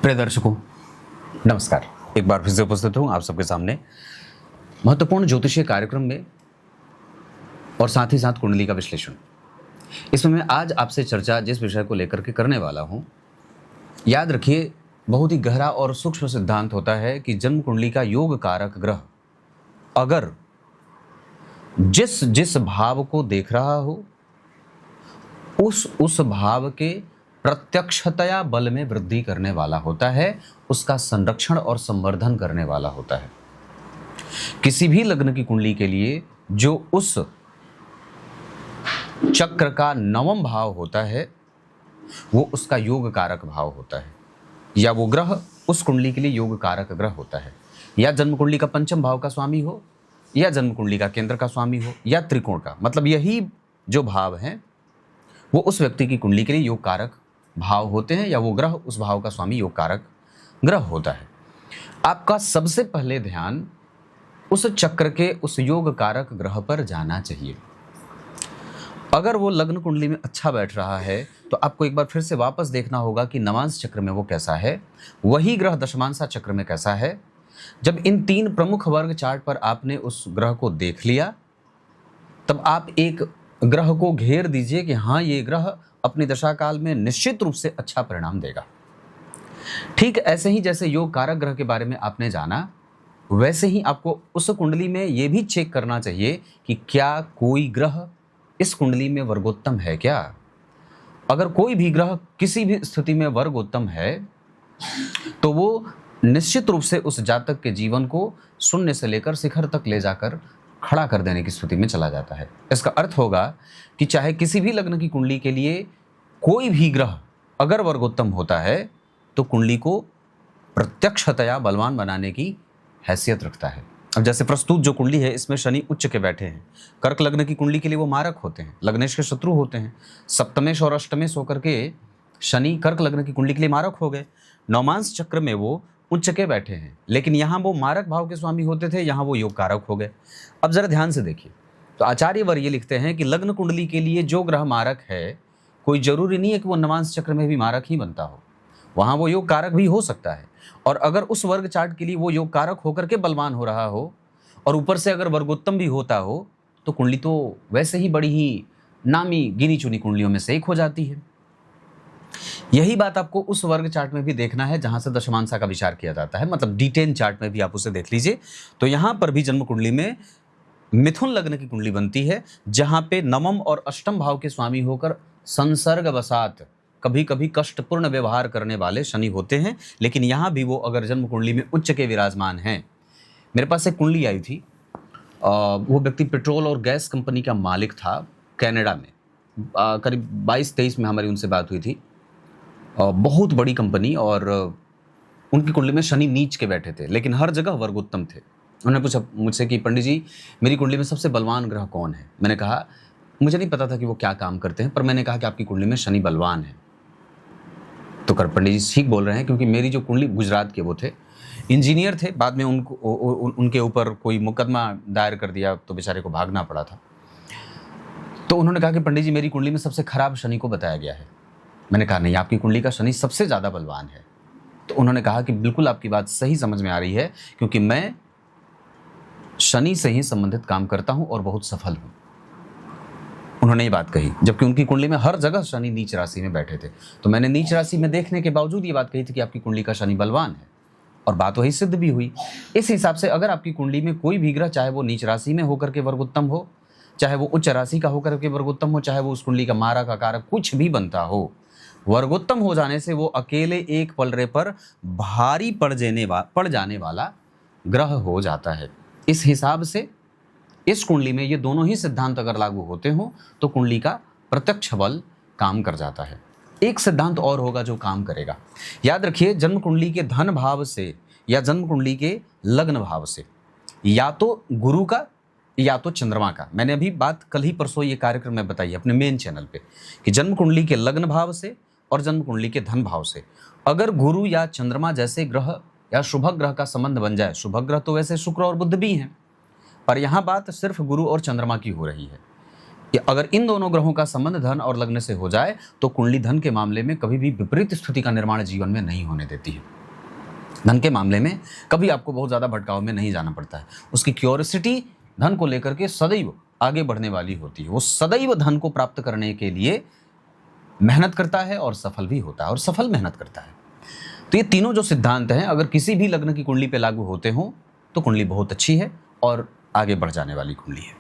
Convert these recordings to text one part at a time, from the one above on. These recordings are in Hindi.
प्रिय दर्शकों, नमस्कार। एक बार फिर से उपस्थित हूँ आप सबके सामने महत्वपूर्ण ज्योतिषीय कार्यक्रम में और साथ ही साथ कुंडली का विश्लेषण। इसमें मैं आज आपसे चर्चा जिस विषय को लेकर के करने वाला हूँ, याद रखिए, बहुत ही गहरा और सूक्ष्म सिद्धांत होता है कि जन्म कुंडली का योग कारक ग्रह अगर जिस जिस भाव को देख रहा हो उस भाव के प्रत्यक्षतया बल में वृद्धि करने वाला होता है, उसका संरक्षण और संवर्धन करने वाला होता है। किसी भी लग्न की कुंडली के लिए जो उस चक्र का नवम भाव होता है वो उसका योग कारक भाव होता है, या वो ग्रह उस कुंडली के लिए योग कारक ग्रह होता है, या जन्म कुंडली का पंचम भाव का स्वामी हो, या जन्म कुंडली का केंद्र का स्वामी हो, या त्रिकोण का। मतलब यही जो भाव हैं वो उस व्यक्ति की कुंडली के लिए योग कारक भाव होते हैं, या वो ग्रह उस भाव का स्वामी योग कारक ग्रह होता है। आपका सबसे पहले ध्यान उस चक्र के उस योग कारक ग्रह पर जाना चाहिए। अगर वो लग्न कुंडली में अच्छा बैठ रहा है तो आपको एक बार फिर से वापस देखना होगा कि नवांश चक्र में वो कैसा है, वही ग्रह दशमांशा चक्र में कैसा है। जब इन तीन प्रमुख वर्ग चार्ट पर आपने उस ग्रह को देख लिया, तब आप एक ग्रह को घेर दीजिए कि हाँ, ये ग्रह अपनी दशा काल में निश्चित रूप से अच्छा परिणाम देगा। ठीक ऐसे ही जैसे योग कारक ग्रह के बारे में आपने जाना, वैसे ही आपको उस कुंडली में ये भी चेक करना चाहिए कि क्या कोई ग्रह इस कुंडली में वर्गोत्तम है क्या। अगर कोई भी ग्रह किसी भी स्थिति में वर्गोत्तम है तो वो निश्चित रूप से उस जातक के जीवन को शून्य से लेकर शिखर तक ले जाकर खड़ा कर देने की स्थिति में चला जाता है। इसका अर्थ होगा कि चाहे किसी भी लग्न की कुंडली के लिए कोई भी ग्रह अगर वर्गोत्तम होता है तो कुंडली को प्रत्यक्षतया बलवान बनाने की हैसियत रखता है। अब जैसे प्रस्तुत जो कुंडली है इसमें शनि उच्च के बैठे हैं। कर्क लग्न की कुंडली के लिए वो मारक होते हैं, लग्नेश के शत्रु होते हैं। सप्तमेश और अष्टमेश होकर के शनि कर्क लग्न की कुंडली के लिए मारक हो गए। नवमांश चक्र में वो उच्च के बैठे हैं, लेकिन यहाँ वो मारक भाव के स्वामी होते थे, यहाँ वो योग कारक हो गए। अब जरा ध्यान से देखिए, तो आचार्यवर ये लिखते हैं कि लग्न कुंडली के लिए जो ग्रह मारक है, कोई जरूरी नहीं है कि वो नवांश चक्र में भी मारक ही बनता हो, वहाँ वो योग कारक भी हो सकता है। और अगर उस वर्ग चार्ट के लिए वो योग कारक होकर के बलवान हो रहा हो और ऊपर से अगर वर्गोत्तम भी होता हो तो कुंडली तो वैसे ही बड़ी ही नामी गिनी चुनी कुंडलियों में से एक हो जाती है। यही बात आपको उस वर्ग चार्ट में भी देखना है जहां से दशमांशा का विचार किया जाता है, मतलब D10 चार्ट में भी आप उसे देख लीजिए। तो यहां पर भी जन्म कुंडली में मिथुन लग्न की कुंडली बनती है, जहां पे नवम और अष्टम भाव के स्वामी होकर संसर्ग वसात कभी कभी कष्टपूर्ण व्यवहार करने वाले शनि होते हैं। लेकिन यहाँ भी वो अगर जन्म कुंडली में उच्च के विराजमान हैं। मेरे पास एक कुंडली आई थी, वो व्यक्ति पेट्रोल और गैस कंपनी का मालिक था कनाडा में। करीब 22-23 में हमारी उनसे बात हुई थी। बहुत बड़ी कंपनी, और उनकी कुंडली में शनि नीच के बैठे थे, लेकिन हर जगह वर्गोत्तम थे। उन्होंने पूछा मुझसे कि पंडित जी, मेरी कुंडली में सबसे बलवान ग्रह कौन है। मैंने कहा, मुझे नहीं पता था कि वो क्या काम करते हैं, पर मैंने कहा कि आपकी कुंडली में शनि बलवान है। तो कर पंडित जी ठीक बोल रहे हैं, क्योंकि मेरी जो कुंडली, गुजरात के वो थे, इंजीनियर थे। बाद में उनके ऊपर कोई मुकदमा दायर कर दिया तो बेचारे को भागना पड़ा था। तो उन्होंने कहा कि पंडित जी, मेरी कुंडली में सबसे खराब शनि को बताया गया है। मैंने कहा नहीं, आपकी कुंडली का शनि सबसे ज़्यादा बलवान है। तो उन्होंने कहा कि बिल्कुल आपकी बात सही समझ में आ रही है, क्योंकि मैं शनि से ही संबंधित काम करता हूँ और बहुत सफल हूँ। उन्होंने ये बात कही, जबकि उनकी कुंडली में हर जगह शनि नीच राशि में बैठे थे। तो मैंने नीच राशि में देखने के बावजूद ये बात कही थी कि आपकी कुंडली का शनि बलवान है, और बात वही सिद्ध भी हुई। इस हिसाब से अगर आपकी कुंडली में कोई भी ग्रह, चाहे वो नीच राशि में होकर के वर्गोत्तम हो, चाहे वो उच्च राशि का होकर के वर्गोत्तम हो, चाहे वो उस कुंडली का मारा का कारक कुछ भी बनता हो, वर्गोत्तम हो जाने से वो अकेले एक पलड़े पर भारी पड़ जाने वाला ग्रह हो जाता है। इस हिसाब से इस कुंडली में ये दोनों ही सिद्धांत अगर लागू होते हो तो कुंडली का प्रत्यक्ष बल काम कर जाता है। एक सिद्धांत और होगा जो काम करेगा। याद रखिए, जन्म कुंडली के धन भाव से या जन्म कुंडली के लग्न भाव से, या तो गुरु का या तो चंद्रमा का। मैंने अभी बात कल ही परसों ये कार्यक्रम में बताई अपने मेन चैनल पे कि जन्म कुंडली के लग्न भाव से और जन्म कुंडली के धन भाव से अगर गुरु या चंद्रमा जैसे ग्रह या शुभ ग्रह का संबंध बन जाए, शुभ ग्रह तो वैसे शुक्र और बुध भी हैं, पर यहाँ बात सिर्फ गुरु और चंद्रमा की हो रही है। अगर इन दोनों ग्रहों का संबंध धन और लग्न से हो जाए तो कुंडली धन के मामले में कभी भी विपरीत स्थिति का निर्माण जीवन में नहीं होने देती है। धन के मामले में कभी आपको बहुत ज़्यादा भटकाव में नहीं जाना पड़ता है। उसकी क्यूरियोसिटी धन को लेकर के सदैव आगे बढ़ने वाली होती है। वो सदैव धन को प्राप्त करने के लिए मेहनत करता है और सफल भी होता है और सफल मेहनत करता है। तो ये तीनों जो सिद्धांत हैं अगर किसी भी लग्न की कुंडली पे लागू होते हों तो कुंडली बहुत अच्छी है और आगे बढ़ जाने वाली कुंडली है।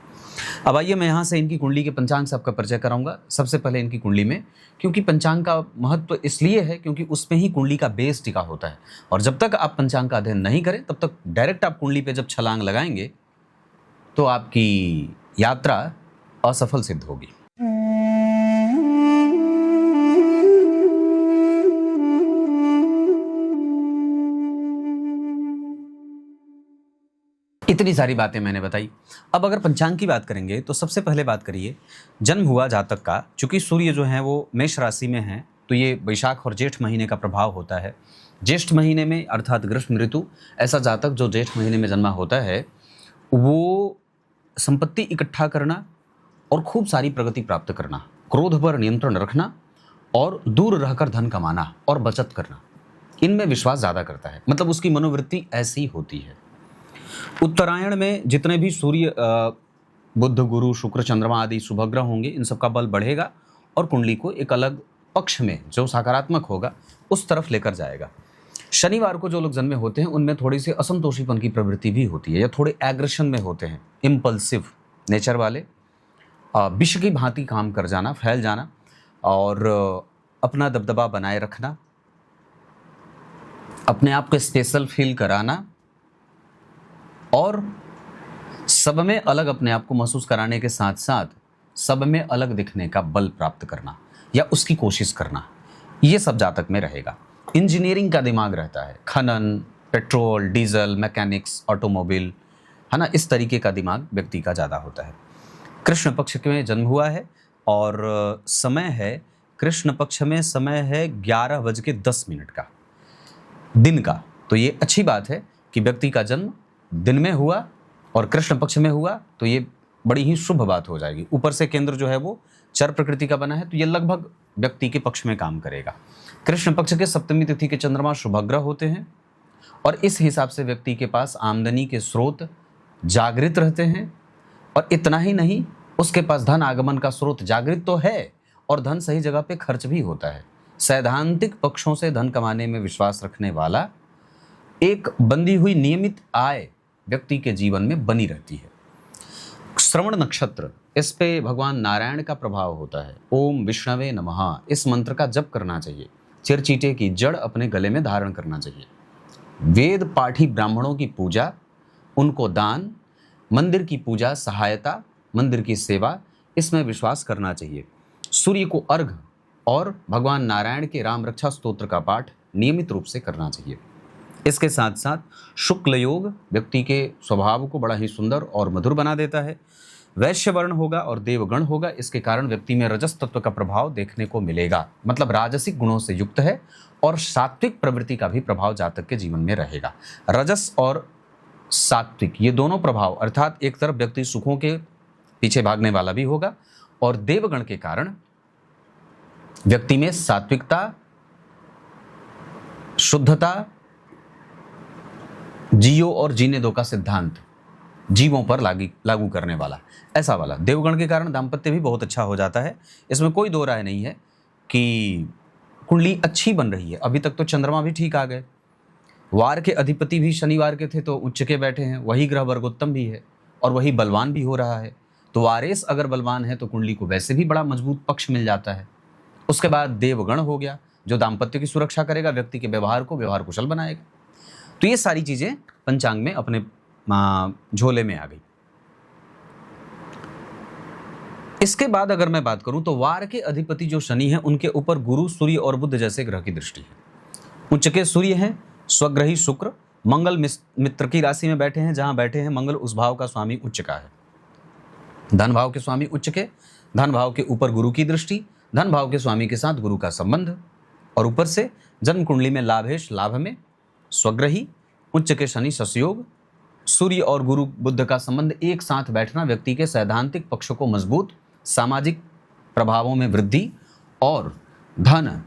अब आइए मैं यहाँ से इनकी कुंडली के पंचांग से आपका परिचय कराऊंगा। सबसे पहले इनकी कुंडली में, क्योंकि पंचांग का महत्व इसलिए है क्योंकि उसमें ही कुंडली का बेस टिका होता है, और जब तक आप पंचांग का अध्ययन नहीं करें तब तक डायरेक्ट आप कुंडली पे जब छलांग लगाएंगे तो आपकी यात्रा असफल सिद्ध होगी। इतनी सारी बातें मैंने बताई। अब अगर पंचांग की बात करेंगे तो सबसे पहले बात करिए जन्म हुआ जातक का। चूंकि सूर्य जो है वो मेष राशि में है तो ये वैशाख और जेठ महीने का प्रभाव होता है। ज्येष्ठ महीने में अर्थात ग्रीष्म ऋतु, ऐसा जातक जो जेठ महीने में जन्मा होता है वो संपत्ति इकट्ठा करना और खूब सारी प्रगति प्राप्त करना, क्रोध पर नियंत्रण रखना और दूर रहकर धन कमाना और बचत करना, इनमें विश्वास ज़्यादा करता है। मतलब उसकी मनोवृत्ति ऐसी होती है। उत्तरायण में जितने भी सूर्य, बुध, गुरु, शुक्र, चंद्रमा आदि शुभ ग्रह होंगे, इन सबका बल बढ़ेगा और कुंडली को एक अलग पक्ष में जो सकारात्मक होगा उस तरफ लेकर जाएगा। शनिवार को जो लोग जन्मे होते हैं उनमें थोड़ी सी असंतोषीपन की प्रवृत्ति भी होती है या थोड़े एग्रेशन में होते हैं, इम्पल्सिव नेचर वाले, विष की भांति काम कर जाना, फैल जाना और अपना दबदबा बनाए रखना, अपने आप को स्पेशल फील कराना और सब में अलग अपने आप को महसूस कराने के साथ साथ सब में अलग दिखने का बल प्राप्त करना या उसकी कोशिश करना, ये सब जातक में रहेगा। इंजीनियरिंग का दिमाग रहता है, खनन, पेट्रोल, डीजल, मैकेनिक्स, ऑटोमोबाइल, है ना, इस तरीके का दिमाग व्यक्ति का ज़्यादा होता है। कृष्ण पक्ष में जन्म हुआ है और समय है, कृष्ण पक्ष में समय है 11:10 का दिन का। तो ये अच्छी बात है कि व्यक्ति का जन्म दिन में हुआ और कृष्ण पक्ष में हुआ तो ये बड़ी ही शुभ बात हो जाएगी। ऊपर से केंद्र जो है वो चर प्रकृति का बना है तो ये लगभग व्यक्ति के पक्ष में काम करेगा। कृष्ण पक्ष के सप्तमी तिथि के चंद्रमा शुभ ग्रह होते हैं और इस हिसाब से व्यक्ति के पास आमदनी के स्रोत जागृत रहते हैं। और इतना ही नहीं, उसके पास धन आगमन का स्रोत जागृत तो है और धन सही जगह पे खर्च भी होता है। सैद्धांतिक पक्षों से धन कमाने में विश्वास रखने वाला एक बंधी हुई नियमित आय व्यक्ति के जीवन में बनी रहती है। श्रवण नक्षत्र, इस पे भगवान नारायण का प्रभाव होता है। ओम विष्णवे नमः, इस मंत्र का जप करना चाहिए। चिरचीटे की जड़ अपने गले में धारण करना चाहिए। वेद पाठी ब्राह्मणों की पूजा, उनको दान, मंदिर की पूजा, सहायता, मंदिर की सेवा, इसमें विश्वास करना चाहिए। सूर्य को अर्घ और भगवान नारायण के राम रक्षा स्तोत्र का पाठ नियमित रूप से करना चाहिए। इसके साथ साथ शुक्ल योग व्यक्ति के स्वभाव को बड़ा ही सुंदर और मधुर बना देता है। वैश्य वर्ण होगा और देवगण होगा, इसके कारण व्यक्ति में रजस तत्व का प्रभाव देखने को मिलेगा। मतलब राजसिक गुणों से युक्त है और सात्विक प्रवृत्ति का भी प्रभाव जातक के जीवन में रहेगा। रजस और सात्विक ये दोनों प्रभाव, अर्थात एक तरफ व्यक्ति सुखों के पीछे भागने वाला भी होगा और देवगण के कारण व्यक्ति में सात्विकता, शुद्धता, जियो और जीने दो का सिद्धांत जीवों पर लागू करने वाला, ऐसा वाला। देवगण के कारण दाम्पत्य भी बहुत अच्छा हो जाता है, इसमें कोई दो राय नहीं है कि कुंडली अच्छी बन रही है। अभी तक तो चंद्रमा भी ठीक आ गए, वार के अधिपति भी शनिवार के थे तो उच्च के बैठे हैं, वही ग्रह वर्गोत्तम भी है और वही बलवान भी हो रहा है। तो वारेस अगर बलवान है तो कुंडली को वैसे भी बड़ा मजबूत पक्ष मिल जाता है। उसके बाद देवगण हो गया जो दाम्पत्य की सुरक्षा करेगा, व्यक्ति के व्यवहार को व्यवहार कुशल बनाएगा। तो ये सारी चीजें पंचांग में अपने झोले में आ गई। इसके बाद अगर मैं बात करूं तो वार के अधिपति जो शनि है उनके ऊपर गुरु, सूर्य और बुध जैसे ग्रह की दृष्टि है। उच्च के सूर्य हैं, स्वग्रही शुक्र, मंगल मित्र की राशि में बैठे हैं, जहां बैठे हैं मंगल उस भाव का स्वामी उच्च का है। धन भाव के स्वामी उच्च के, धन भाव के ऊपर गुरु की दृष्टि, धन भाव के स्वामी के साथ गुरु का संबंध और ऊपर से जन्म कुंडली में लाभेश लाभ में स्वग्रही, उच्च के शनि ससयोग, सूर्य और गुरु बुध का संबंध एक साथ बैठना व्यक्ति के सैद्धांतिक पक्षों को मजबूत, सामाजिक प्रभावों में वृद्धि और धन,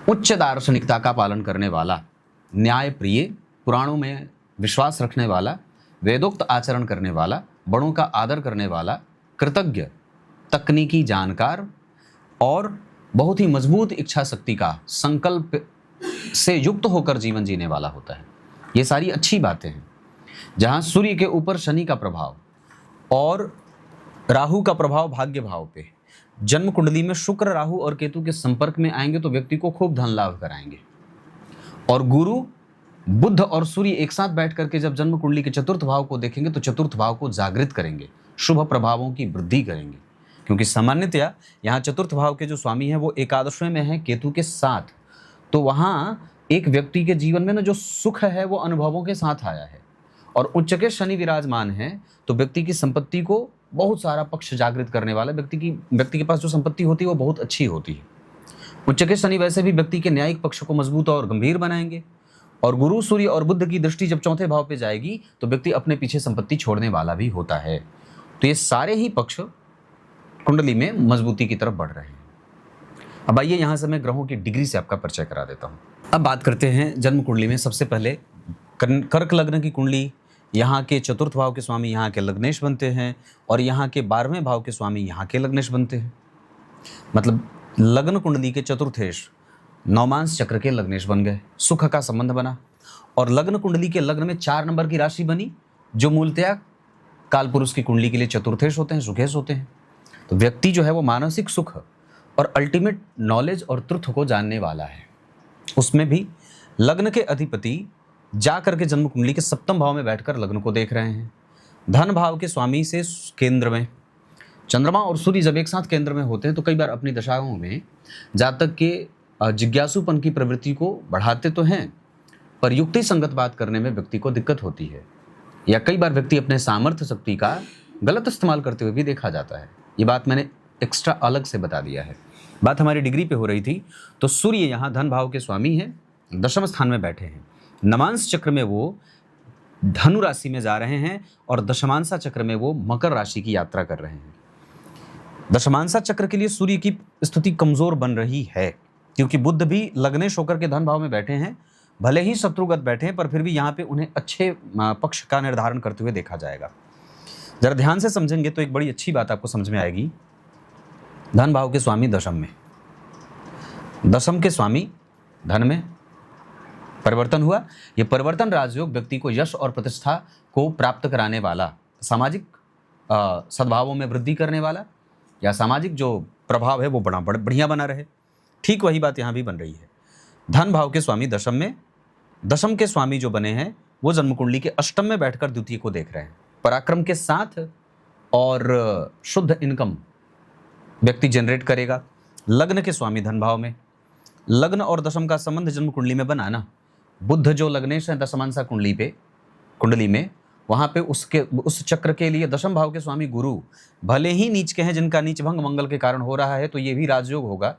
उच्च दार्शनिकता का पालन करने वाला, न्याय प्रिय, पुराणों में विश्वास रखने वाला, वेदोक्त आचरण करने वाला, बड़ों का आदर करने वाला, कृतज्ञ, तकनीकी जानकार और बहुत ही मजबूत इच्छा शक्ति का संकल्प से युक्त होकर जीवन जीने वाला होता है। ये सारी अच्छी बातें हैं। जहाँ सूर्य के ऊपर शनि का प्रभाव और राहु का प्रभाव भाग्य भाव पे, जन्म कुंडली में शुक्र, राहु और केतु के संपर्क में आएंगे तो व्यक्ति को खूब धन लाभ कराएंगे। और गुरु, बुध और सूर्य एक साथ बैठ करके जब जन्म कुंडली के चतुर्थ भाव को देखेंगे तो चतुर्थ भाव को जागृत करेंगे, शुभ प्रभावों की वृद्धि करेंगे। क्योंकि सामान्यतया यहाँ चतुर्थ भाव के जो स्वामी हैं वो एकादशवें में है केतु के साथ, तो वहाँ एक व्यक्ति के जीवन में ना जो सुख है वो अनुभवों के साथ आया है। और उच्च के शनि विराजमान है तो व्यक्ति की संपत्ति को बहुत सारा पक्ष जागृत करने वाला, व्यक्ति के पास जो संपत्ति होती है वो बहुत अच्छी होती है। उच्च के शनि वैसे भी व्यक्ति के न्यायिक पक्ष को मजबूत और गंभीर बनाएंगे। और गुरु, सूर्य और बुध की दृष्टि जब चौथे भाव पे जाएगी तो व्यक्ति अपने पीछे संपत्ति छोड़ने वाला भी होता है। तो ये सारे ही पक्ष कुंडली में मजबूती की तरफ बढ़ रहे हैं। अब आइए यहाँ से मैं ग्रहों की डिग्री से आपका परिचय करा देता हूँ। अब बात करते हैं जन्म कुंडली में। सबसे पहले कर्क लग्न की कुंडली, यहाँ के चतुर्थ भाव के स्वामी यहाँ के लग्नेश बनते हैं और यहाँ के 12वें भाव के स्वामी यहाँ के लग्नेश बनते हैं। मतलब लग्न कुंडली के चतुर्थेश नवमांश चक्र के लग्नेश बन गए, सुख का संबंध बना। और लग्न कुंडली के लग्न में 4 नंबर की राशि बनी जो मूलतया कालपुरुष की कुंडली के लिए चतुर्थेश होते हैं, सुखेश होते हैं। तो व्यक्ति जो है वो मानसिक सुख और अल्टीमेट नॉलेज और ट्रुथ को जानने वाला है। उसमें भी लग्न के अधिपति जा करके जन्म कुंडली के 7वें भाव में बैठकर लग्न को देख रहे हैं। धन भाव के स्वामी से केंद्र में चंद्रमा और सूर्य जब एक साथ केंद्र में होते हैं तो कई बार अपनी दशाओं में जातक के जिज्ञासुपन की प्रवृत्ति को बढ़ाते तो हैं, पर युक्ति संगत बात करने में व्यक्ति को दिक्कत होती है, या कई बार व्यक्ति अपने सामर्थ्य शक्ति का गलत इस्तेमाल करते हुए भी देखा जाता है। ये बात मैंने एक्स्ट्रा अलग से बता दिया है। बात हमारी डिग्री पे हो रही थी। तो सूर्य यहाँ धन भाव के स्वामी हैं, 10वें स्थान में बैठे हैं। नवांश चक्र में वो धनु राशि में जा रहे हैं और दशमांशा चक्र में वो मकर राशि की यात्रा कर रहे हैं। दशमांशा चक्र के लिए सूर्य की स्थिति कमजोर बन रही है क्योंकि बुध भी लग्नेश होकर के धन भाव में बैठे हैं। भले ही शत्रुगत बैठे हैं पर फिर भी यहाँ पे उन्हें अच्छे पक्ष का निर्धारण करते हुए देखा जाएगा। जरा ध्यान से समझेंगे तो एक बड़ी अच्छी बात आपको समझ में आएगी। धन भाव के स्वामी दशम में, दशम के स्वामी धन में परिवर्तन हुआ। यह परिवर्तन राजयोग व्यक्ति को यश और प्रतिष्ठा को प्राप्त कराने वाला, सामाजिक सद्भावों में वृद्धि करने वाला, या सामाजिक जो प्रभाव है वो बढ़िया बना रहे। ठीक वही बात यहाँ भी बन रही है। धन भाव के स्वामी दशम में, दशम के स्वामी जो बने हैं वो जन्म कुंडली के अष्टम में बैठकर द्वितीय को देख रहे हैं। पराक्रम के साथ और शुद्ध इनकम व्यक्ति जनरेट करेगा। लग्न के स्वामी धन भाव में, लग्न और दशम का संबंध जन्म कुंडली में बनाना। बुध जो लग्नेश है दशमांशा कुंडली में वहाँ पे उस चक्र के लिए दशम भाव के स्वामी गुरु भले ही नीच के हैं, जिनका नीच भंग मंगल के कारण हो रहा है, तो ये भी राजयोग होगा।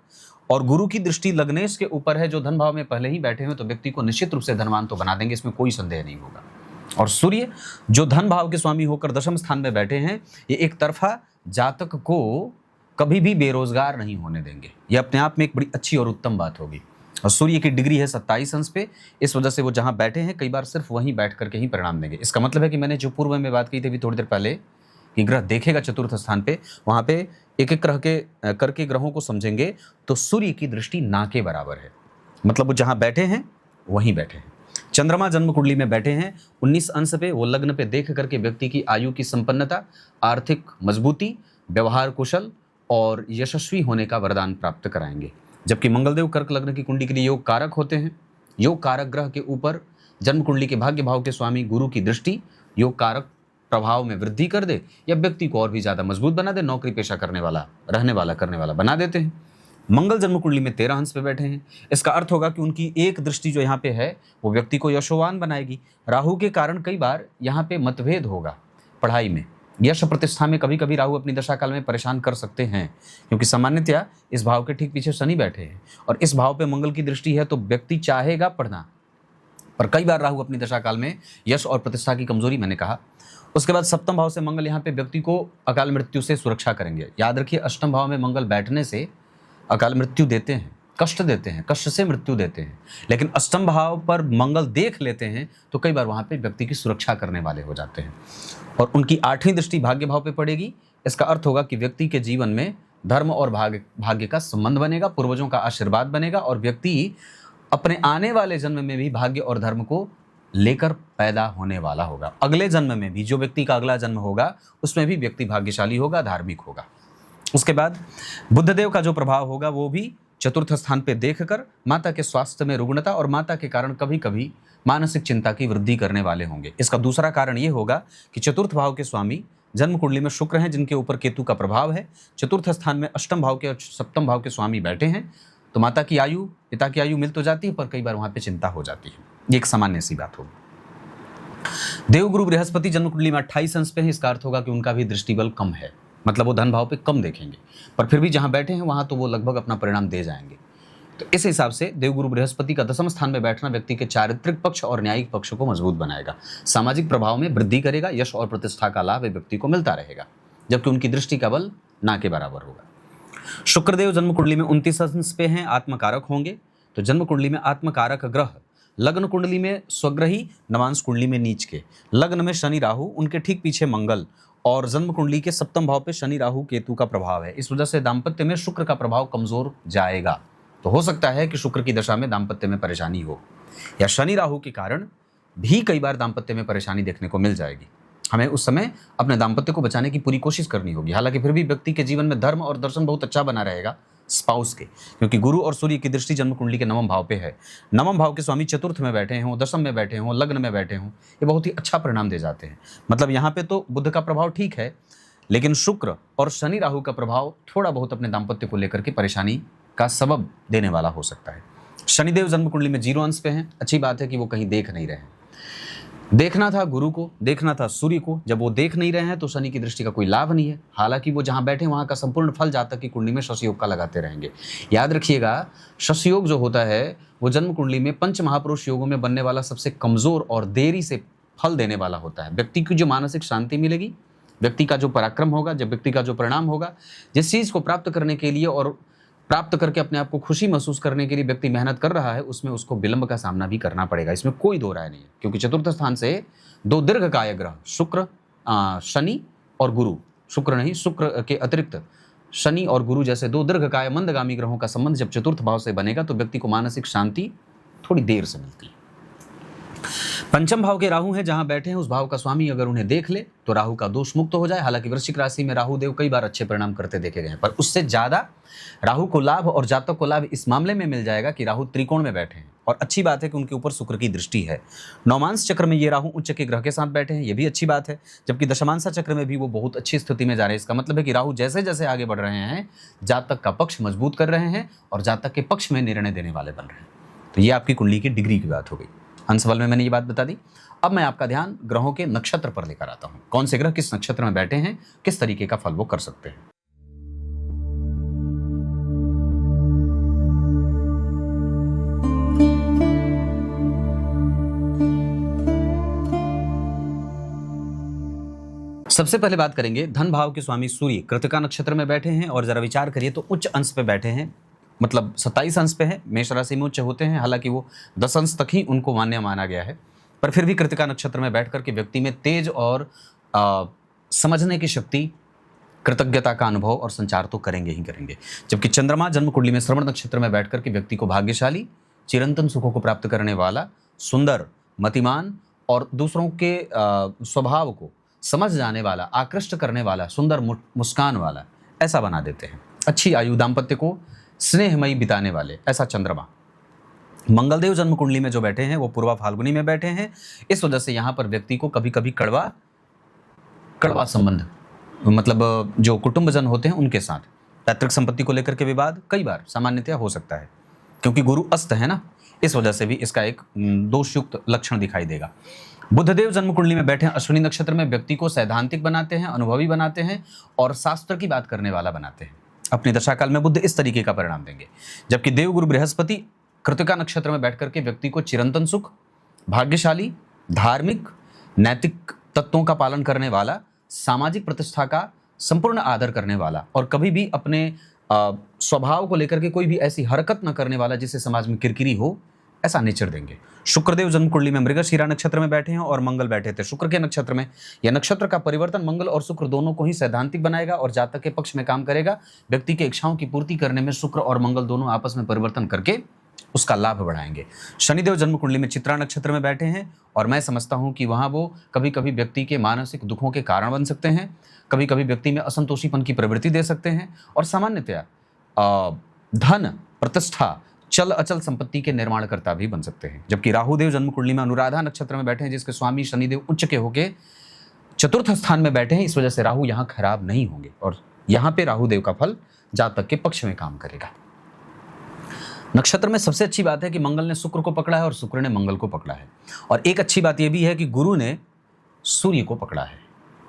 और गुरु की दृष्टि लग्नेश के ऊपर है जो धन भाव में पहले ही बैठे हुए, तो व्यक्ति को निश्चित रूप से धनवान तो बना देंगे, इसमें कोई संदेह नहीं होगा। और सूर्य जो धन भाव के स्वामी होकर दशम स्थान में बैठे हैं, ये एक तरफा जातक को कभी भी बेरोजगार नहीं होने देंगे। ये अपने आप में एक बड़ी अच्छी और उत्तम बात होगी। और सूर्य की डिग्री है 27 अंश पे, इस वजह से वो जहाँ बैठे हैं कई बार सिर्फ वहीं बैठ करके ही परिणाम देंगे। इसका मतलब है कि मैंने जो पूर्व में बात की थी अभी थोड़ी देर पहले कि ग्रह देखेगा चतुर्थ स्थान पे, वहाँ पे एक एक ग्रह के करके ग्रहों को समझेंगे तो सूर्य की दृष्टि ना के बराबर है। मतलब वो जहाँ बैठे हैं वहीं बैठे हैं। चंद्रमा जन्म कुंडली में बैठे हैं 19 अंश पे, वो लग्न पे देख करके व्यक्ति की आयु की संपन्नता, आर्थिक मजबूती, व्यवहार कुशल और यशस्वी होने का वरदान प्राप्त कराएंगे। जबकि मंगलदेव कर्क लग्न की कुंडली के लिए योग कारक होते हैं। योग कारक ग्रह के ऊपर जन्म कुंडली के भाग्य भाव के स्वामी गुरु की दृष्टि योग कारक प्रभाव में वृद्धि कर दे या व्यक्ति को और भी ज्यादा मजबूत बना दे, नौकरी पेशा करने वाला, रहने वाला, करने वाला बना देते हैं। मंगल जन्म कुंडली में 13 अंश पे बैठे हैं। इसका अर्थ होगा कि उनकी एक दृष्टि जो यहाँ पे है वो व्यक्ति को यशोवान बनाएगी। राहु के कारण कई बार यहाँ पे मतभेद होगा पढ़ाई में, यश प्रतिष्ठा में कभी कभी राहु अपनी दशा काल में परेशान कर सकते हैं, क्योंकि सामान्यतया इस भाव के ठीक पीछे शनि बैठे हैं और इस भाव पे मंगल की दृष्टि है, तो व्यक्ति चाहेगा पढ़ना पर कई बार राहु अपनी दशा काल में यश और प्रतिष्ठा की कमजोरी मैंने कहा। उसके बाद सप्तम भाव से मंगल यहाँ पे व्यक्ति को अकाल मृत्यु से सुरक्षा करेंगे। याद रखिए, अष्टम भाव में मंगल बैठने से अकाल मृत्यु देते हैं, कष्ट देते हैं, कष्ट से मृत्यु देते हैं। लेकिन अष्टम भाव पर मंगल देख लेते हैं तो कई बार वहाँ पे व्यक्ति की सुरक्षा करने वाले हो जाते हैं। और उनकी 8वीं दृष्टि भाग्य भाव पे पड़ेगी। इसका अर्थ होगा कि व्यक्ति के जीवन में धर्म और भाग्य का संबंध बनेगा, पूर्वजों का आशीर्वाद बनेगा, और व्यक्ति अपने आने वाले जन्म में भी भाग्य और धर्म को लेकर पैदा होने वाला होगा। अगले जन्म में भी, जो व्यक्ति का अगला जन्म होगा, उसमें भी व्यक्ति भाग्यशाली होगा, धार्मिक होगा। उसके बाद बुद्धदेव का जो प्रभाव होगा वो भी चतुर्थ स्थान पे देखकर माता के स्वास्थ्य में रुग्णता और माता के कारण कभी कभी मानसिक चिंता की वृद्धि करने वाले होंगे। इसका दूसरा कारण ये होगा कि चतुर्थ भाव के स्वामी जन्म कुंडली में शुक्र हैं, जिनके ऊपर केतु का प्रभाव है। चतुर्थ स्थान में अष्टम भाव के और सप्तम भाव के स्वामी बैठे हैं, तो माता की आयु, पिता की आयु मिल तो जाती है, पर कई बार वहां पे चिंता हो जाती है। ये एक सामान्य सी बात होगी। देवगुरु बृहस्पति जन्म कुंडली में 28 अंश पे है। इसका अर्थ होगा कि उनका भी दृष्टिबल कम है, मतलब वो धन भाव पे कम देखेंगे, पर फिर भी जहां बैठे हैं वहां तो वो लगभग अपना परिणाम दे जाएंगे। तो इस हिसाब से देवगुरु बृहस्पति का 10वें स्थान में बैठना व्यक्ति के चारित्रिक पक्ष और न्यायिक पक्ष को मजबूत बनाएगा, सामाजिक प्रभाव में वृद्धि करेगा, यश और प्रतिष्ठा का लाभ व्यक्ति को मिलता रहेगा, जबकि उनकी दृष्टि का बल ना के बराबर होगा। शुक्रदेव जन्म कुंडली में 29 अंश पे हैं, आत्मकारक होंगे। तो जन्म कुंडली में आत्मकारक ग्रह लग्न कुंडली में स्वग्रही, नवांश कुंडली में नीच के, लग्न में शनि राहु, उनके ठीक पीछे मंगल, और जन्म कुंडली के सप्तम भाव पे शनि राहु केतु का प्रभाव है। इस वजह से दाम्पत्य में शुक्र का प्रभाव कमजोर जाएगा। तो हो सकता है कि शुक्र की दशा में दाम्पत्य में परेशानी हो, या शनि राहु के कारण भी कई बार दाम्पत्य में परेशानी देखने को मिल जाएगी। हमें उस समय अपने दाम्पत्य को बचाने की पूरी कोशिश करनी होगी। हालांकि फिर भी व्यक्ति के जीवन में धर्म और दर्शन बहुत अच्छा बना रहेगा स्पाउस के, क्योंकि गुरु और सूर्य की दृष्टि जन्म कुंडली के 9वें भाव पे है। 9वें भाव के स्वामी चतुर्थ में बैठे हों, दशम में बैठे हों, लग्न में बैठे हों, ये बहुत ही अच्छा परिणाम दे जाते हैं। मतलब यहाँ पे तो बुध का प्रभाव ठीक है, लेकिन शुक्र और शनि राहु का प्रभाव थोड़ा बहुत अपने दाम्पत्य को लेकर के परेशानी का सबब देने वाला हो सकता है। शनिदेव जन्म कुंडली में 0 अंश पे हैं। अच्छी बात है कि वो कहीं देख नहीं रहे हैं। देखना था गुरु को, देखना था सूर्य को, जब वो देख नहीं रहे हैं तो शनि की दृष्टि का कोई लाभ नहीं है। हालांकि वो जहां बैठे वहां का संपूर्ण फल जातक की कुंडली में शशि योग का लगाते रहेंगे। याद रखिएगा, शशि योग जो होता है वो जन्म कुंडली में पंच महापुरुष योगों में बनने वाला सबसे कमजोर और देरी से फल देने वाला होता है। व्यक्ति की जो मानसिक शांति मिलेगी, व्यक्ति का जो पराक्रम होगा, जब व्यक्ति का जो परिणाम होगा, जिस चीज को प्राप्त करने के लिए और प्राप्त करके अपने आप को खुशी महसूस करने के लिए व्यक्ति मेहनत कर रहा है, उसमें उसको विलंब का सामना भी करना पड़ेगा। इसमें कोई दो राय नहीं है, क्योंकि चतुर्थ स्थान से 2 दीर्घकाय ग्रह शुक्र, शनि और गुरु, शुक्र नहीं, शुक्र के अतिरिक्त शनि और गुरु जैसे 2 दीर्घकाय मंदगामी ग्रहों का संबंध जब चतुर्थ भाव से बनेगा तो व्यक्ति को मानसिक शांति थोड़ी देर से मिलती है। पंचम भाव के राहु हैं, जहां बैठे हैं उस भाव का स्वामी अगर उन्हें देख ले तो राहु का दोष मुक्त हो जाए। हालांकि वृश्चिक राशि में राहु देव कई बार अच्छे परिणाम करते देखे गए हैं, पर उससे ज्यादा राहु को लाभ और जातक को लाभ इस मामले में मिल जाएगा कि राहु त्रिकोण में बैठे हैं। और अच्छी बात है कि उनके ऊपर शुक्र की दृष्टि है। नौमांश चक्र में ये राहु उच्च के ग्रह के साथ बैठे हैं, ये भी अच्छी बात है। जबकि दशमांशा चक्र में भी वो बहुत अच्छी स्थिति में जा रहे हैं। इसका मतलब है कि राहु जैसे जैसे आगे बढ़ रहे हैं, जातक का पक्ष मजबूत कर रहे हैं और जातक के पक्ष में निर्णय देने वाले बन रहे हैं। तो ये आपकी कुंडली की डिग्री की बात हो गई। अंशबल में मैंने ये बात बता दी। अब मैं आपका ध्यान ग्रहों के नक्षत्र पर लेकर आता हूं। कौन से ग्रह किस नक्षत्र में बैठे हैं, किस तरीके का फल वो कर सकते हैं। सबसे पहले बात करेंगे धन भाव के स्वामी सूर्य कृतिका नक्षत्र में बैठे हैं, और जरा विचार करिए तो उच्च अंश पे बैठे हैं, मतलब 27 अंश पे है। मेष राशि में उच्च होते हैं, हालांकि वो 10 अंश तक ही उनको मान्य माना गया है, पर फिर भी कृतिका नक्षत्र में बैठ करके व्यक्ति में तेज और समझने की शक्ति, कृतज्ञता का अनुभव और संचार तो करेंगे ही करेंगे। जबकि चंद्रमा जन्म कुंडली में श्रवण नक्षत्र में बैठ करके व्यक्ति को भाग्यशाली, चिरंतन सुखों को प्राप्त करने वाला, सुंदर, मतिमान और दूसरों के स्वभाव को समझ जाने वाला, आकृष्ट करने वाला, सुंदर मुस्कान वाला, ऐसा बना देते हैं। अच्छी आयु, दाम्पत्य को स्नेहमयी बिताने वाले, ऐसा चंद्रमा। मंगलदेव जन्म कुंडली में जो बैठे हैं वो पूर्वा फाल्गुनी में बैठे हैं। इस वजह से यहाँ पर व्यक्ति को कभी कभी कड़वा संबंध, मतलब जो कुटुंबजन होते हैं उनके साथ पैतृक संपत्ति को लेकर के विवाद कई बार सामान्यतया हो सकता है, क्योंकि गुरु अस्त है ना, इस वजह से भी इसका एक दोषयुक्त लक्षण दिखाई देगा। बुधदेव जन्म कुंडली में बैठे हैं अश्विनी नक्षत्र में, व्यक्ति को सैद्धांतिक बनाते हैं, अनुभवी बनाते हैं और शास्त्र की बात करने वाला बनाते हैं। अपनी दशाकाल में बुध इस तरीके का परिणाम देंगे। जबकि देवगुरु बृहस्पति कृतिका नक्षत्र में बैठ करके व्यक्ति को चिरंतन सुख, भाग्यशाली, धार्मिक, नैतिक तत्वों का पालन करने वाला, सामाजिक प्रतिष्ठा का संपूर्ण आदर करने वाला और कभी भी अपने स्वभाव को लेकर के कोई भी ऐसी हरकत न करने वाला जिससे समाज में किरकिरी हो, ऐसा नेचर देंगे। शुक्रदेव जन्म कुंडली में मृगशिरा नक्षत्र में बैठे हैं और मंगल बैठे थे शुक्र के नक्षत्र में। यह नक्षत्र का परिवर्तन मंगल और शुक्र दोनों को ही सैद्धांतिक बनाएगा और जातक के पक्ष में काम करेगा। व्यक्ति के इच्छाओं की पूर्ति करने में शुक्र और मंगल दोनों आपस में परिवर्तन करके उसका लाभ बढ़ाएंगे। शनिदेव जन्म कुंडली में चित्रा नक्षत्र में बैठे हैं और मैं समझता हूं कि वहां वो कभी कभी व्यक्ति के मानसिक दुखों के कारण बन सकते हैं, कभी कभी व्यक्ति में असंतोषीपन की प्रवृत्ति दे सकते हैं और सामान्यतया धन, प्रतिष्ठा, चल अचल संपत्ति के निर्माणकर्ता भी बन सकते हैं। जबकि राहुदेव जन्म कुंडली में अनुराधा नक्षत्र में बैठे हैं जिसके स्वामी शनिदेव उच्च के होके चतुर्थ स्थान में बैठे हैं, इस वजह से राहु यहाँ खराब नहीं होंगे और यहाँ पे राहुदेव का फल जातक के पक्ष में काम करेगा। नक्षत्र में सबसे अच्छी बात है कि मंगल ने शुक्र को पकड़ा है और शुक्र ने मंगल को पकड़ा है और एक अच्छी बात यह भी है कि गुरु ने सूर्य को पकड़ा है।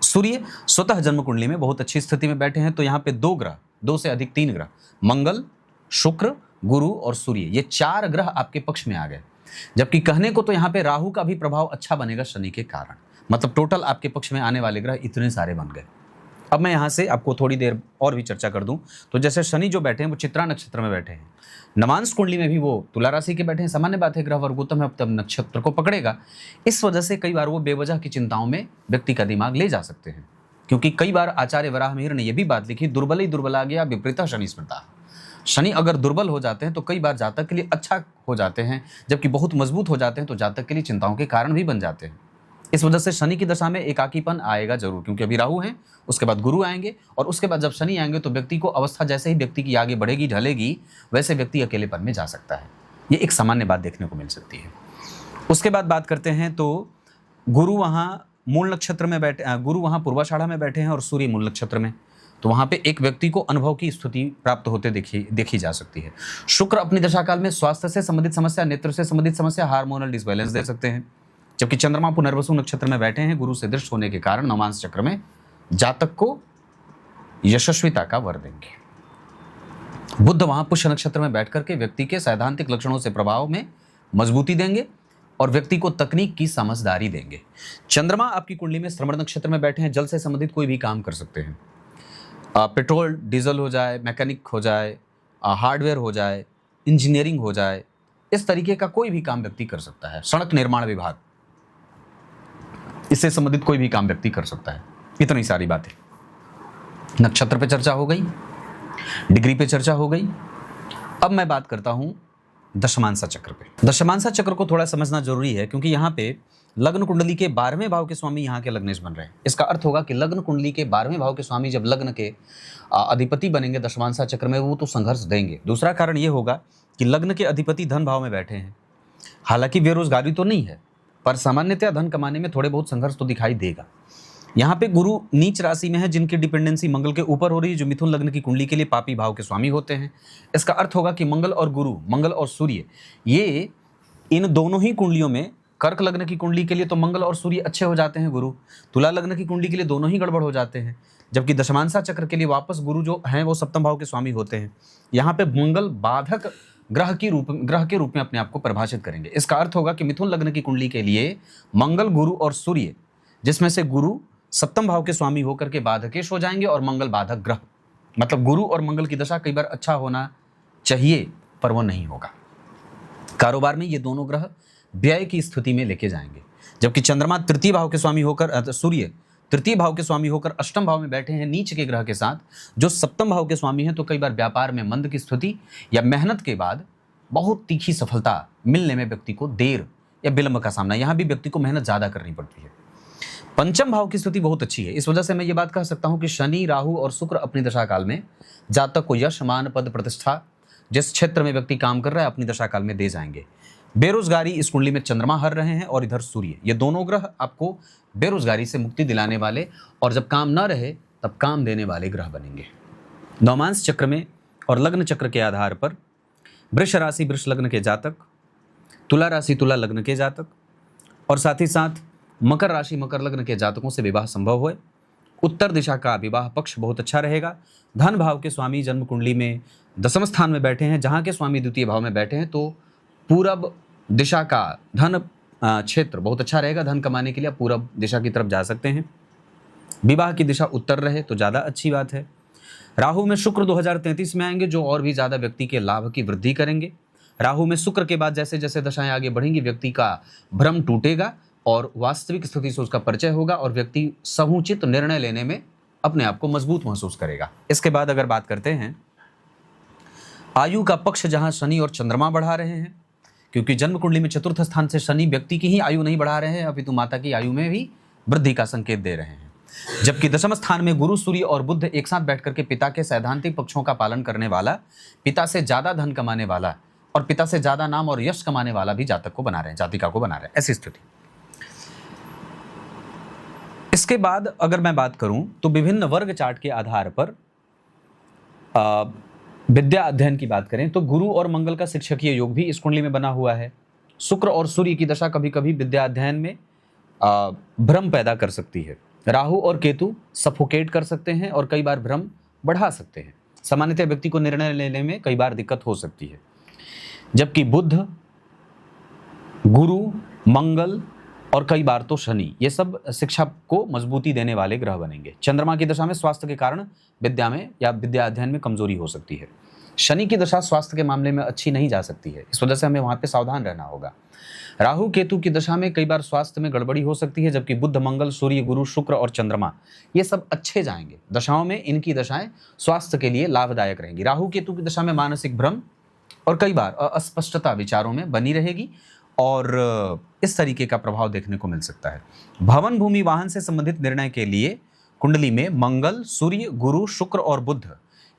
सूर्य स्वतः जन्म कुंडली में बहुत अच्छी स्थिति में बैठे हैं, तो यहाँ पे 2 ग्रह, 2 से अधिक 3 ग्रह, मंगल, शुक्र, गुरु और सूर्य, ये 4 ग्रह आपके पक्ष में आ गए। जबकि कहने को तो यहाँ पे राहु का भी प्रभाव अच्छा बनेगा शनि के कारण, मतलब टोटल आपके पक्ष में आने वाले ग्रह इतने सारे बन गए। अब मैं यहाँ से आपको थोड़ी देर और भी चर्चा कर दूं तो जैसे शनि जो बैठे हैं वो चित्रा नक्षत्र में बैठे हैं, नवांश कुंडली में भी वो तुला राशि के बैठे हैं। सामान्य बात है, ग्रह वर्गोत्तम है, तब नक्षत्र को पकड़ेगा। इस वजह से कई बार वो बेवजह की चिंताओं में व्यक्ति का दिमाग ले जा सकते हैं, क्योंकि कई बार आचार्य वराह मिहिर ने यह भी बात लिखी, दुर्बल ही दुर्बल आ गया विपरीता शनि स्मृता। शनि अगर दुर्बल हो जाते हैं तो कई बार जातक के लिए अच्छा हो जाते हैं, जबकि बहुत मजबूत हो जाते हैं तो जातक के लिए चिंताओं के कारण भी बन जाते हैं। इस वजह से शनि की दशा में एकाकीपन आएगा जरूर, क्योंकि अभी राहु हैं, उसके बाद गुरु आएंगे और उसके बाद जब शनि आएंगे तो व्यक्ति को अवस्था जैसे ही व्यक्ति की आगे बढ़ेगी ढलेगी वैसे व्यक्ति अकेलेपन में जा सकता है। ये एक सामान्य बात देखने को मिल सकती है। उसके बाद बात करते हैं तो गुरु वहाँ मूल नक्षत्र में बैठे, गुरु वहाँ पूर्वाषाढ़ा में बैठे हैं और सूर्य मूल नक्षत्र में, तो वहाँ पे एक व्यक्ति को अनुभव की स्थिति प्राप्त होते देखी जा सकती है। शुक्र अपनी दशा काल में स्वास्थ्य से संबंधित समस्या, नेत्र से संबंधित समस्या, हार्मोनल डिसबैलेंस दे सकते हैं। जबकि चंद्रमा पुनर्वसु नक्षत्र में बैठे हैं, गुरु से दृष्ट होने के कारण नवांश चक्र में जातक को यशस्विता का वर देंगे। बुध वहां पुष्य नक्षत्र में बैठ करके व्यक्ति के सैद्धांतिक लक्षणों से प्रभाव में मजबूती देंगे और व्यक्ति को तकनीक की समझदारी देंगे। चंद्रमा आपकी कुंडली में श्रवण नक्षत्र में बैठे हैं, जल से संबंधित कोई भी काम कर सकते हैं। पेट्रोल डीजल हो जाए, मैकेनिक हो जाए, हार्डवेयर हो जाए, इंजीनियरिंग हो जाए, इस तरीके का कोई भी काम व्यक्ति कर सकता है। सड़क निर्माण विभाग, इससे संबंधित कोई भी काम व्यक्ति कर सकता है। इतनी सारी बातें, नक्षत्र पे चर्चा हो गई, डिग्री पे चर्चा हो गई। अब मैं बात करता हूं दशमांसा चक्र पे। दशमांसा चक्र को थोड़ा समझना जरूरी है, क्योंकि यहाँ पे लग्न कुंडली के 12वें भाव के स्वामी यहाँ के लग्नेश बन रहे हैं। इसका अर्थ होगा कि लग्न कुंडली के 12वें भाव के स्वामी जब लग्न के अधिपति बनेंगे दशमांसा चक्र में, वो तो संघर्ष देंगे। दूसरा कारण ये होगा कि लग्न के अधिपति धन भाव में बैठे हैं। हालांकि बेरोजगारी तो नहीं है, पर सामान्यतः धन कमाने में थोड़े बहुत संघर्ष तो दिखाई देगा। यहाँ पे गुरु नीच राशि में है, जिनकी डिपेंडेंसी मंगल के ऊपर हो रही है, जो मिथुन लग्न की कुंडली के लिए पापी भाव के स्वामी होते हैं। इसका अर्थ होगा कि मंगल और गुरु, मंगल और सूर्य, ये इन दोनों ही कुंडलियों में, कर्क लग्न की कुंडली के लिए तो मंगल और सूर्य अच्छे हो जाते हैं गुरु, तुला लग्न की कुंडली के लिए दोनों ही गड़बड़ हो जाते हैं। जबकि दशमांसा चक्र के लिए वापस गुरु जो हैं वो सप्तम भाव के स्वामी होते हैं। यहाँ पे मंगल बाधक ग्रह के रूप में अपने आप को परिभाषित करेंगे। इसका अर्थ होगा कि मिथुन लग्न की कुंडली के लिए मंगल, गुरु और सूर्य, जिसमें से गुरु सप्तम भाव के स्वामी होकर के बाधकेश हो जाएंगे और मंगल बाधक ग्रह, मतलब गुरु और मंगल की दशा कई बार अच्छा होना चाहिए पर वो नहीं होगा। कारोबार में ये दोनों ग्रह व्यय की स्थिति में लेके जाएंगे। जबकि चंद्रमा तृतीय भाव के स्वामी होकर, सूर्य तृतीय भाव के स्वामी होकर अष्टम भाव में बैठे हैं नीच के ग्रह के साथ, जो सप्तम भाव के स्वामी हैं, तो कई बार व्यापार में मंद की स्थिति या मेहनत के बाद बहुत तीखी सफलता मिलने में व्यक्ति को देर या विलंब का सामना, यहाँ भी व्यक्ति को मेहनत ज़्यादा करनी पड़ती है। पंचम भाव की स्थिति बहुत अच्छी है। इस वजह से मैं ये बात कह सकता हूँ कि शनि, राहु और शुक्र अपनी दशा काल में जातक को यश, मान, पद, प्रतिष्ठा, जिस क्षेत्र में व्यक्ति काम कर रहा है, अपनी दशा काल में दे जाएंगे। बेरोजगारी इस कुंडली में चंद्रमा हर रहे हैं और इधर सूर्य, ये दोनों ग्रह आपको बेरोजगारी से मुक्ति दिलाने वाले और जब काम न रहे तब काम देने वाले ग्रह बनेंगे। नवमांश चक्र में और लग्न चक्र के आधार पर वृष राशि वृष लग्न के जातक, तुला राशि तुला लग्न के जातक और साथ ही साथ मकर राशि मकर लग्न के जातकों से विवाह संभव हो। उत्तर दिशा का विवाह पक्ष बहुत अच्छा रहेगा। धन भाव के स्वामी जन्म कुंडली में दसम स्थान में बैठे हैं, जहाँ के स्वामी द्वितीय भाव में बैठे हैं, तो पूरब दिशा का धन क्षेत्र बहुत अच्छा रहेगा धन कमाने के लिए, आप पूरब दिशा की तरफ जा सकते हैं। विवाह की दिशा उत्तर रहे तो ज़्यादा अच्छी बात है। राहु में शुक्र 2033 में आएंगे, जो और भी ज़्यादा व्यक्ति के लाभ की वृद्धि करेंगे। राहु में शुक्र के बाद जैसे जैसे दशाएं आगे बढ़ेंगी, व्यक्ति का भ्रम टूटेगा और वास्तविक स्थिति से उसका परिचय होगा और व्यक्ति समुचित निर्णय लेने में अपने आप को मजबूत महसूस करेगा। इसके बाद अगर बात करते हैं आयु का पक्ष, जहां शनि और चंद्रमा बढ़ा रहे हैं, क्योंकि जन्म कुंडली में चतुर्थ स्थान से शनि व्यक्ति की ही आयु नहीं बढ़ा रहे हैं, अपितु माता की आयु में भी वृद्धि का संकेत दे रहे हैं। जबकि दशम स्थान में गुरु, सूर्य और बुध एक साथ बैठकर के पिता के सैद्धांतिक पक्षों का पालन करने वाला, पिता से ज्यादा धन कमाने वाला और पिता से ज्यादा नाम और यश कमाने वाला भी जातक को बना रहे हैं, जातिका को बना रहे हैं, ऐसी स्थिति। इसके बाद अगर मैं बात करूं तो विभिन्न वर्ग चार्ट के आधार पर विद्या अध्ययन की बात करें तो गुरु और मंगल का शिक्षकीय योग भी इस कुंडली में बना हुआ है। शुक्र और सूर्य की दशा कभी कभी विद्या अध्ययन में भ्रम पैदा कर सकती है। राहु और केतु सफोकेट कर सकते हैं और कई बार भ्रम बढ़ा सकते हैं। सामान्यतः व्यक्ति को निर्णय लेने में कई बार दिक्कत हो सकती है। जबकि बुध, गुरु, मंगल और कई बार तो शनि, ये सब शिक्षा को मजबूती देने वाले ग्रह बनेंगे। चंद्रमा की दशा में स्वास्थ्य के कारण विद्या में या विद्या अध्ययन में कमजोरी हो सकती है। शनि की दशा स्वास्थ्य के मामले में अच्छी नहीं जा सकती है, इस वजह से हमें वहां पे सावधान रहना होगा। राहु केतु की दशा में कई बार स्वास्थ्य में गड़बड़ी हो सकती है। जबकि बुध, मंगल, सूर्य, गुरु, शुक्र और चंद्रमा ये सब अच्छे जाएंगे दशाओं में, इनकी दशाएं स्वास्थ्य के लिए लाभदायक रहेंगी। राहु केतु की दशा में मानसिक भ्रम और कई बार अस्पष्टता विचारों में बनी रहेगी और इस तरीके का प्रभाव देखने को मिल सकता है। भवन, भूमि, वाहन से संबंधित निर्णय के लिए कुंडली में मंगल, सूर्य, गुरु, शुक्र और बुध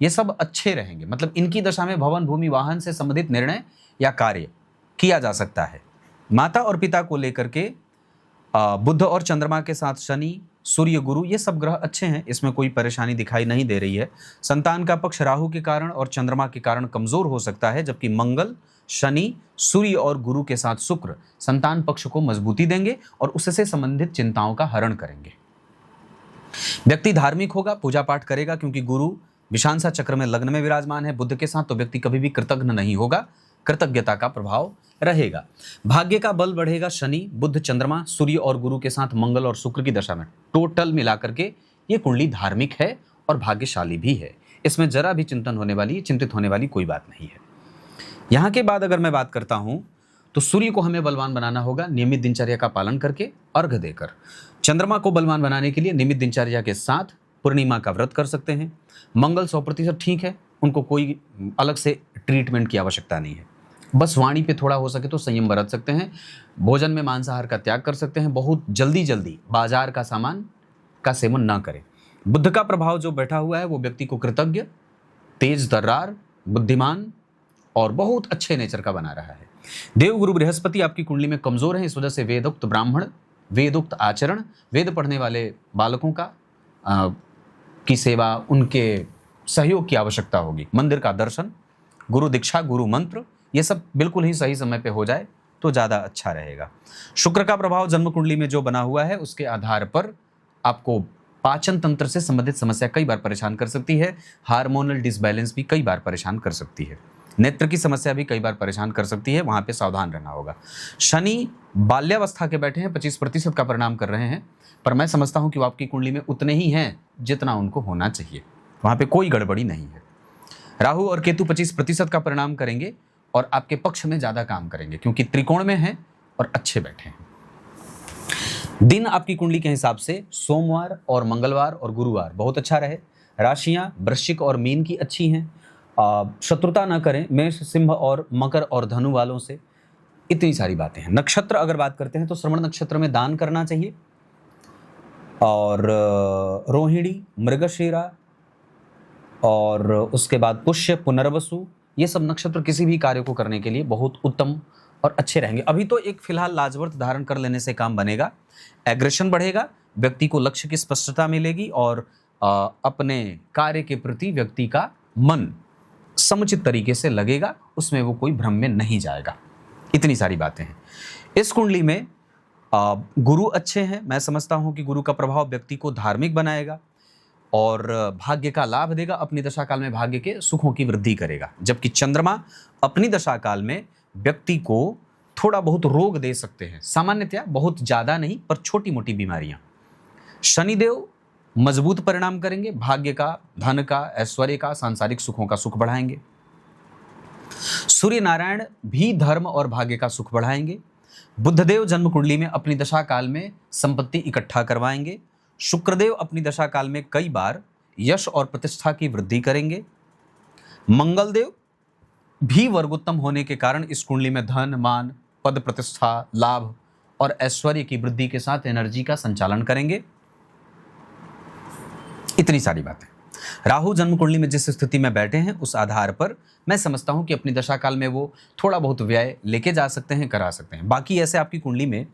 ये सब अच्छे रहेंगे। मतलब इनकी दशा में भवन, भूमि, वाहन से संबंधित निर्णय या कार्य किया जा सकता है। माता और पिता को लेकर के बुध और चंद्रमा के साथ शनि, सूर्य, गुरु ये सब ग्रह अच्छे हैं, इसमें कोई परेशानी दिखाई नहीं दे रही है। संतान का पक्ष राहु के कारण और चंद्रमा के कारण कमजोर हो सकता है। जबकि मंगल, शनि, सूर्य और गुरु के साथ शुक्र संतान पक्ष को मजबूती देंगे और उससे संबंधित चिंताओं का हरण करेंगे। व्यक्ति धार्मिक होगा, पूजा पाठ करेगा, क्योंकि गुरु विषांसा चक्र में लग्न में विराजमान है बुध के साथ, तो व्यक्ति कभी भी कृतज्ञ नहीं होगा, कृतज्ञता का प्रभाव रहेगा। भाग्य का बल बढ़ेगा शनि, बुध, चंद्रमा, सूर्य और गुरु के साथ मंगल और शुक्र की दशा में। टोटल मिलाकर के ये कुंडली धार्मिक है और भाग्यशाली भी है, इसमें जरा भी चिंतित होने वाली कोई बात नहीं है। यहाँ के बाद अगर मैं बात करता हूँ तो सूर्य को हमें बलवान बनाना होगा नियमित दिनचर्या का पालन करके, अर्घ देकर। चंद्रमा को बलवान बनाने के लिए नियमित दिनचर्या के साथ पूर्णिमा का व्रत कर सकते हैं। मंगल 100% ठीक है, उनको कोई अलग से ट्रीटमेंट की आवश्यकता नहीं है, बस वाणी पे थोड़ा हो सके तो संयम बरत सकते हैं। भोजन में मांसाहार का त्याग कर सकते हैं। बहुत जल्दी बाजार का सामान का सेवन ना करें। बुध का प्रभाव जो बैठा हुआ है वो व्यक्ति को कृतज्ञ, तेज तर्रार, बुद्धिमान और बहुत अच्छे नेचर का बना रहा है। देवगुरु बृहस्पति आपकी कुंडली में कमजोर है, इस वजह से वेदोक्त ब्राह्मण, वेदोक्त आचरण, वेद पढ़ने वाले बालकों का की सेवा, उनके सहयोग की आवश्यकता होगी। मंदिर का दर्शन, गुरु दीक्षा, गुरु मंत्र ये सब बिल्कुल ही सही समय पे हो जाए तो ज़्यादा अच्छा रहेगा। शुक्र का प्रभाव जन्म कुंडली में जो बना हुआ है उसके आधार पर आपको पाचन तंत्र से संबंधित समस्या कई बार परेशान कर सकती है। हार्मोनल डिसबैलेंस भी कई बार परेशान कर सकती है। नेत्र की समस्या भी कई बार परेशान कर सकती है, वहाँ पे सावधान रहना होगा। शनि बाल्यावस्था के बैठे हैं, 25% का परिणाम कर रहे हैं, पर मैं समझता हूँ कि वो आपकी कुंडली में उतने ही हैं जितना उनको होना चाहिए, वहाँ पे कोई गड़बड़ी नहीं है। राहु और केतु 25% का परिणाम करेंगे और आपके पक्ष में ज़्यादा काम करेंगे, क्योंकि त्रिकोण में हैं और अच्छे बैठे हैं। दिन आपकी कुंडली के हिसाब से सोमवार और मंगलवार और गुरुवार बहुत अच्छा रहे। राशियाँ वृश्चिक और मीन की अच्छी हैं। शत्रुता ना करें मेष, सिंह और मकर और धनु वालों से। इतनी सारी बातें हैं। नक्षत्र अगर बात करते हैं तो श्रवण नक्षत्र में दान करना चाहिए और रोहिणी, मृगशिरा और उसके बाद पुष्य, पुनर्वसु ये सब नक्षत्र किसी भी कार्य को करने के लिए बहुत उत्तम और अच्छे रहेंगे। अभी तो एक फिलहाल लाजवर्त धारण कर लेने से काम बनेगा, एग्रेशन बढ़ेगा, व्यक्ति को लक्ष्य की स्पष्टता मिलेगी और अपने कार्य के प्रति व्यक्ति का मन समुचित तरीके से लगेगा, उसमें वो कोई भ्रम में नहीं जाएगा। इतनी सारी बातें हैं। इस कुंडली में गुरु अच्छे हैं, मैं समझता हूं कि गुरु का प्रभाव व्यक्ति को धार्मिक बनाएगा और भाग्य का लाभ देगा। अपनी दशा काल में भाग्य के सुखों की वृद्धि करेगा। जबकि चंद्रमा अपनी दशा काल में व्यक्ति को थोड़ा बहुत रोग दे सकते हैं, सामान्यतया बहुत ज्यादा नहीं पर छोटी मोटी बीमारियां। शनिदेव मजबूत परिणाम करेंगे, भाग्य का, धन का, ऐश्वर्य का, सांसारिक सुखों का सुख बढ़ाएंगे। सूर्य नारायण भी धर्म और भाग्य का सुख बढ़ाएंगे। बुद्धदेव जन्म कुंडली में अपनी दशा काल में संपत्ति इकट्ठा करवाएंगे। शुक्रदेव अपनी दशा काल में कई बार यश और प्रतिष्ठा की वृद्धि करेंगे। मंगलदेव भी वर्गोत्तम होने के कारण इस कुंडली में धन, मान, पद, प्रतिष्ठा, लाभ और ऐश्वर्य की वृद्धि के साथ एनर्जी का संचालन करेंगे। इतनी सारी बातें। राहु जन्म कुंडली में जिस स्थिति में बैठे हैं उस आधार पर मैं समझता हूं कि अपनी दशा काल में वो थोड़ा बहुत व्यय लेके जा सकते हैं, करा सकते हैं। बाकी ऐसे आपकी कुंडली में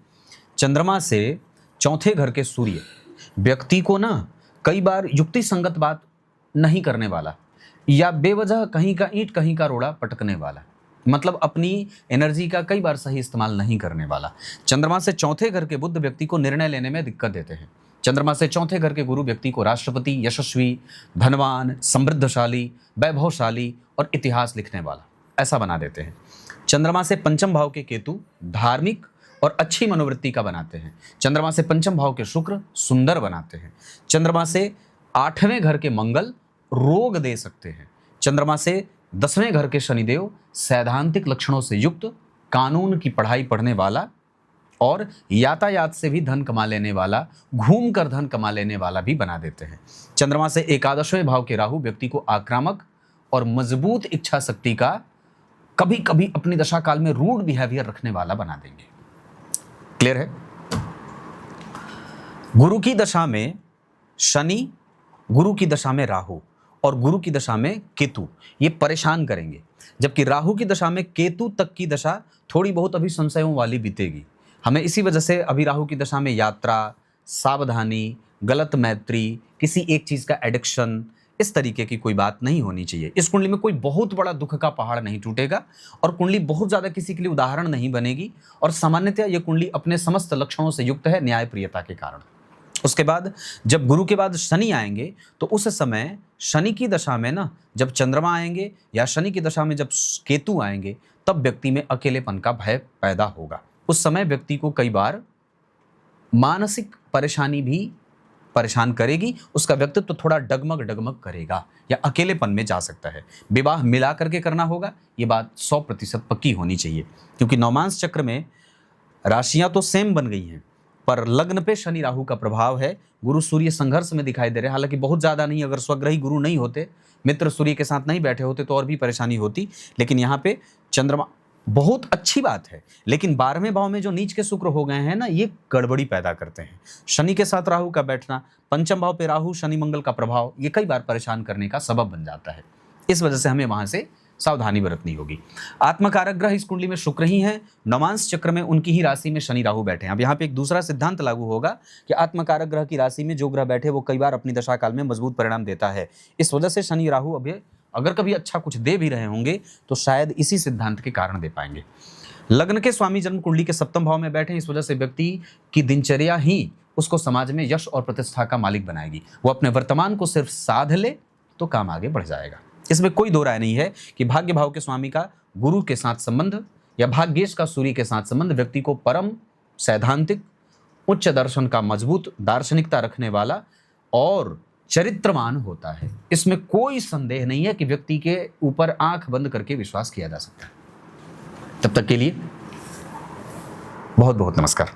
चंद्रमा से चौथे घर के सूर्य व्यक्ति को ना कई बार युक्ति संगत बात नहीं करने वाला या बेवजह कहीं का ईंट कहीं का रोड़ा पटकने वाला, मतलब अपनी एनर्जी का कई बार सही इस्तेमाल नहीं करने वाला। चंद्रमा से चौथे घर के बुध व्यक्ति को निर्णय लेने में दिक्कत देते हैं। चंद्रमा से चौथे घर के गुरु व्यक्ति को राष्ट्रपति, यशस्वी, धनवान, समृद्धशाली, वैभवशाली और इतिहास लिखने वाला ऐसा बना देते हैं। चंद्रमा से पंचम भाव के केतु धार्मिक और अच्छी मनोवृत्ति का बनाते हैं। चंद्रमा से पंचम भाव के शुक्र सुंदर बनाते हैं। चंद्रमा से आठवें घर के मंगल रोग दे सकते हैं। चंद्रमा से 10वें घर के शनिदेव सैद्धांतिक लक्षणों से युक्त, कानून की पढ़ाई पढ़ने वाला और यातायात से भी धन कमा लेने वाला, घूमकर धन कमा लेने वाला भी बना देते हैं। चंद्रमा से 11वें भाव के राहु व्यक्ति को आक्रामक और मजबूत इच्छा शक्ति का, कभी कभी अपनी दशा काल में रूड बिहेवियर रखने वाला बना देंगे। क्लियर है? गुरु की दशा में शनि, गुरु की दशा में राहु और गुरु की दशा में केतु ये परेशान करेंगे, जबकि राहु की दशा में केतु तक की दशा थोड़ी बहुत अभी संशयों वाली बीतेगी। हमें इसी वजह से अभी राहु की दशा में यात्रा, सावधानी, गलत मैत्री, किसी एक चीज का एडिक्शन, इस तरीके की कोई बात नहीं होनी चाहिए। इस कुंडली में कोई बहुत बड़ा दुख का पहाड़ नहीं टूटेगा और कुंडली बहुत ज्यादा किसी के लिए उदाहरण नहीं बनेगी। और सामान्यतः यह कुंडली अपने समस्त लक्षणों से युक्त है न्याय प्रियता के कारण। उसके बाद जब गुरु के बाद शनि आएंगे तो उस समय शनि की दशा में ना जब चंद्रमा आएंगे या शनि की दशा में जब केतु आएंगे तब व्यक्ति में अकेलेपन का भय पैदा होगा। उस समय व्यक्ति को कई बार मानसिक परेशानी भी परेशान करेगी, उसका व्यक्तित्व थोड़ा डगमग डगमग करेगा या अकेलेपन में जा सकता है। विवाह मिला करके करना होगा, ये बात 100% पक्की होनी चाहिए, क्योंकि नवमांश चक्र में राशियां तो सेम बन गई हैं पर लग्न पे शनि राहु का प्रभाव है। गुरु सूर्य संघर्ष में दिखाई दे रहे हैं, हालांकि बहुत ज्यादा नहीं। अगर स्वग्रही गुरु नहीं होते, मित्र सूर्य के साथ नहीं बैठे होते तो और भी परेशानी होती, लेकिन यहाँ पे चंद्रमा बहुत अच्छी बात है, लेकिन 12वें भाव में जो नीच के शुक्र हो गए हैं ना, ये गड़बड़ी पैदा करते हैं। शनि के साथ राहु का बैठना, पंचम भाव पे राहु शनि मंगल का प्रभाव, ये कई बार परेशान करने का सबब बन जाता है। इस वजह से हमें वहां से सावधानी बरतनी होगी। आत्मकारक ग्रह इस कुंडली में शुक्र ही है। नवमांश चक्र में उनकी ही राशि में शनि राहु बैठे हैं। अब यहाँ पे एक दूसरा सिद्धांत लागू होगा कि आत्मकारक ग्रह की राशि में जो ग्रह बैठे वो कई बार अपनी दशा काल में मजबूत परिणाम देता है। इस वजह से शनि राहु अभी अगर कभी अच्छा कुछ दे भी रहे होंगे तो शायद इसी सिद्धांत के कारण दे पाएंगे। लग्न के स्वामी जन्म कुंडली के सप्तम भाव में बैठे, इस वजह से व्यक्ति की दिनचर्या ही उसको समाज में यश और प्रतिष्ठा का मालिक बनाएगी। वो अपने वर्तमान को सिर्फ साध ले तो काम आगे बढ़ जाएगा। इसमें कोई दो राय नहीं है कि भाग्य भाव के स्वामी का गुरु के साथ संबंध या भाग्येश का सूर्य के साथ संबंध व्यक्ति को परम सैद्धांतिक, उच्च दर्शन का मजबूत दार्शनिकता रखने वाला और चरित्रवान होता है। इसमें कोई संदेह नहीं है कि व्यक्ति के ऊपर आंख बंद करके विश्वास किया जा सकता है। तब तक के लिए बहुत बहुत नमस्कार।